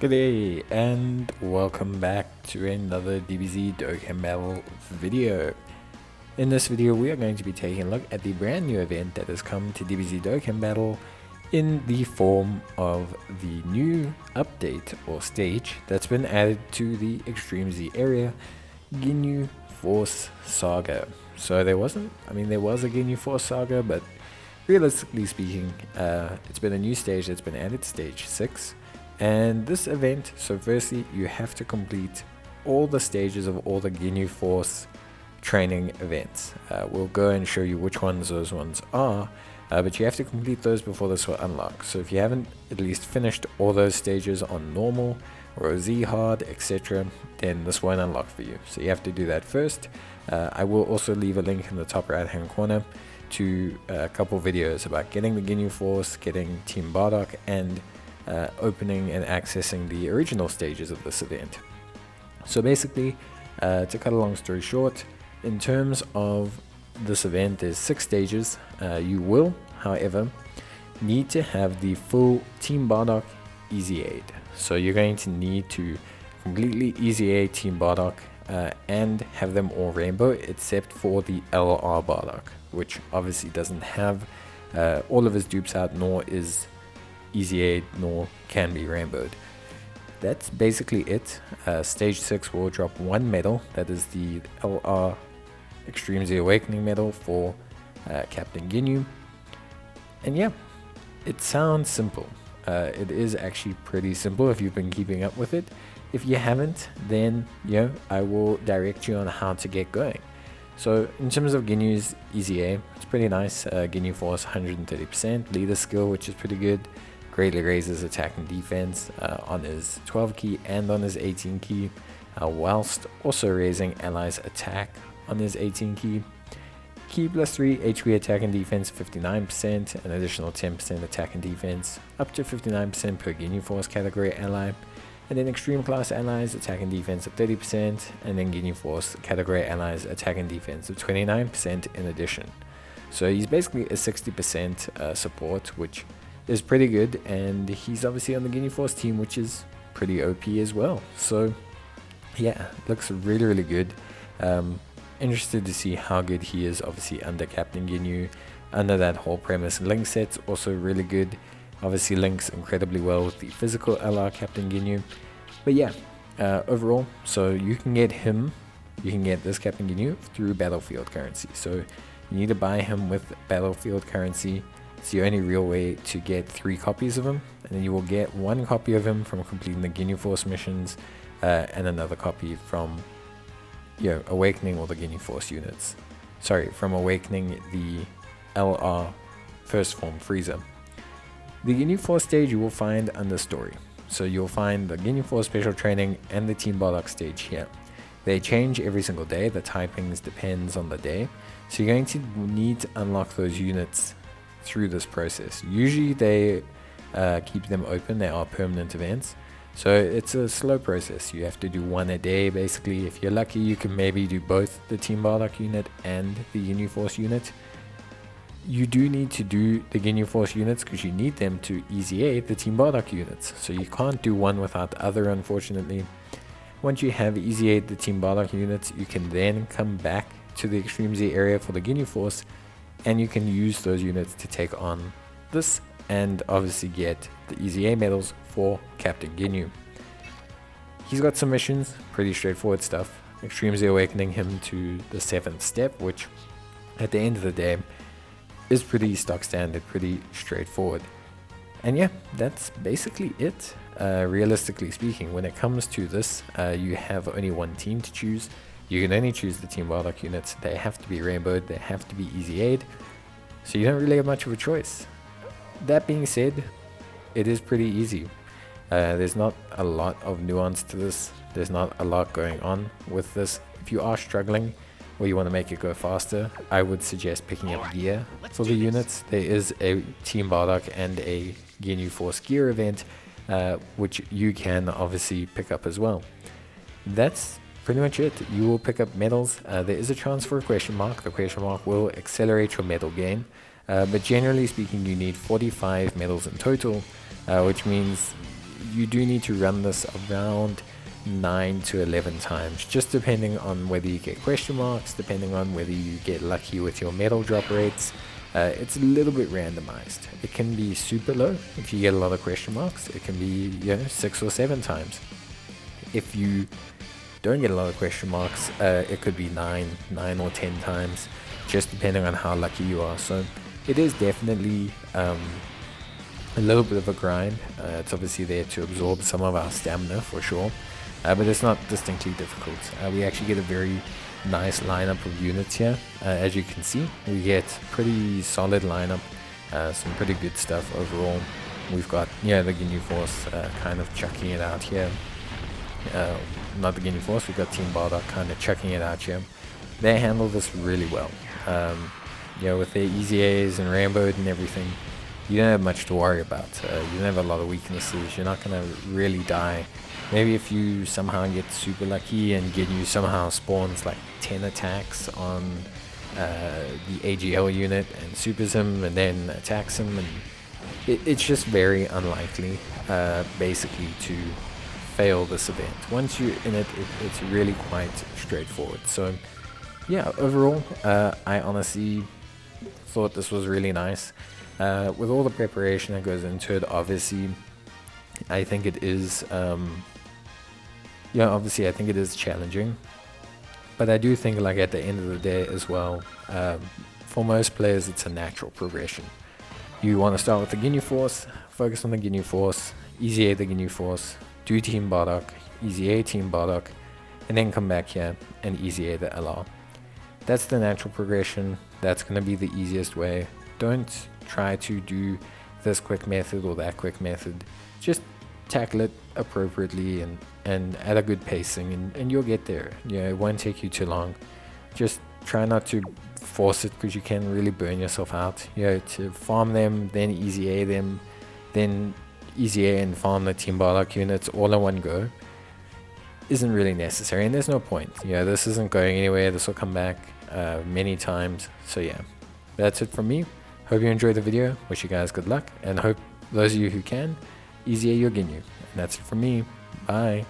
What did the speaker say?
G'day and welcome back to another Dbz Dokkan Battle video. In this video we are going to be taking a look at the brand new event that has come to Dbz Dokkan Battle in the form of the new update or stage that's been added to the Extreme Z area, Ginyu Force Saga. So there was a Ginyu Force Saga, but realistically speaking, it's been a new stage that's been added, stage 6. And this event, so firstly you have to complete all the stages of all the Ginyu Force training events. We'll go and show you which ones those ones are, but you have to complete those before this will unlock. So if you haven't at least finished all those stages on normal or Z hard, etc., then this won't unlock for you. So you have to do that first. I will also leave a link in the top right hand corner to a couple videos about getting the Ginyu Force, getting Team Bardock, and opening and accessing the original stages of this event. So basically, to cut a long story short, in terms of this event, there's 6 stages. You will, however, need to have the full Team Bardock Easy Aid. So you're going to need to completely Easy Aid Team Bardock and have them all rainbow except for the LR Bardock, which obviously doesn't have all of his dupes out, nor is Easy Aid, nor can be rainbowed. That's basically it. Stage 6 will drop 1 medal, that is the LR Extreme Z Awakening medal for Captain Ginyu. And yeah, it sounds simple. It is actually pretty simple if you've been keeping up with it. If you haven't, then I will direct you on how to get going. So in terms of Ginyu's Easy A, it's pretty nice. Ginyu Force 130%, leader skill, which is pretty good. Greatly raises attack and defense on his 12 key and on his 18 key, whilst also raising allies attack on his 18 key. Key plus 3 HP attack and defense 59%, an additional 10% attack and defense, up to 59% per Ginyu Force category ally. And then extreme class allies attack and defense of 30%, and then Ginyu Force category allies attack and defense of 29% in addition. So he's basically a 60% support, which is pretty good, and he's obviously on the Ginyu Force team, which is pretty OP as well. So yeah, looks really good. Interested to see how good he is obviously under Captain Ginyu, under that whole premise. Link set's also really good. Obviously links incredibly well with the physical LR Captain Ginyu. But yeah, overall, so you can get this Captain Ginyu through battlefield currency. So you need to buy him with battlefield currency. It's the only real way to get 3 copies of him, and then you will get 1 copy of him from completing the Ginyu Force missions, and another copy from awakening all the Ginyu Force units. Sorry, from awakening the LR first form Frieza. The Ginyu Force stage you will find under story. So you'll find the Ginyu Force special training and the Team Bardock stage here. They change every single day. The typings depends on the day. So you're going to need to unlock those units through this process. Usually they keep them open. They are permanent events. So it's a slow process. You have to do 1 a day basically. If you're lucky, you can maybe do both the Team Bardock unit and the Ginyu Force unit. You do need to do the Ginyu Force units because you need them to Easy Aid the Team Bardock units. So you can't do one without the other, unfortunately. Once you have Easy Aid the Team Bardock units, you can then come back to the Extreme Z area for the Ginyu Force, and you can use those units to take on this and obviously get the Easy A medals for Captain Ginyu. He's got some missions, pretty straightforward stuff. Extreme Z awakening him to the 7th step, which at the end of the day is pretty stock standard, pretty straightforward. And yeah, that's basically it. Realistically speaking, when it comes to this, you have only 1 team to choose. You can only choose the Team Bardock units. They have to be rainbowed, they have to be Easy Aid, so you don't really have much of a choice. That being said, it is pretty easy. There's not a lot of nuance to this. There's not a lot going on with this. If you are struggling or you want to make it go faster, I would suggest picking up gear for the units. There is a Team Bardock and a Ginyu Force gear event, which you can obviously pick up as well. That's pretty much it. You will pick up medals. There is a chance for a question mark. The question mark will accelerate your medal gain, but generally speaking you need 45 medals in total, which means you do need to run this around 9 to 11 times, just depending on whether you get question marks, depending on whether you get lucky with your medal drop rates. It's a little bit randomized. It can be super low if you get a lot of question marks. It can be 6 or 7 times. If you don't get a lot of question marks, it could be 9 or 10 times, just depending on how lucky you are. So it is definitely a little bit of a grind. It's obviously there to absorb some of our stamina for sure, but it's not distinctly difficult. We actually get a very nice lineup of units here. As you can see, we get pretty solid lineup, some pretty good stuff overall. We've got the Ginyu Force kind of chucking it out here. Not the Ginyu Force, we've got Team Bardock kind of chucking it out here. They handle this really well. With their easy A's and rainbowed and everything, you don't have much to worry about. You don't have a lot of weaknesses. You're not going to really die. Maybe if you somehow get super lucky and Ginyu somehow spawns like 10 attacks on the AGL unit and supers him and then attacks him, and it's just very unlikely basically to fail this event. Once you're in it, it's really quite straightforward. So yeah, overall, I honestly thought this was really nice. With all the preparation that goes into it, obviously, I think it is, obviously I think it is challenging. But I do think, like, at the end of the day as well, for most players, it's a natural progression. You want to start with the Ginyu Force, focus on the Ginyu Force, easy A the Ginyu Force, do Team Bardock, easy A Team Bardock, and then come back here and easy A the LR. That's the natural progression. That's going to be the easiest way. Don't try to do this quick method or that quick method. Just tackle it appropriately and at a good pacing, and you'll get there. It won't take you too long. Just try not to force it, because you can really burn yourself out. To farm them, then easy A them, then easy A and farm the Team Bardock units all in one go isn't really necessary, and there's no point. This isn't going anywhere. This will come back many times. So yeah, that's it from me. Hope you enjoyed the video. Wish you guys good luck, and hope those of you who can, easy A your Ginyu. And that's it from me. Bye.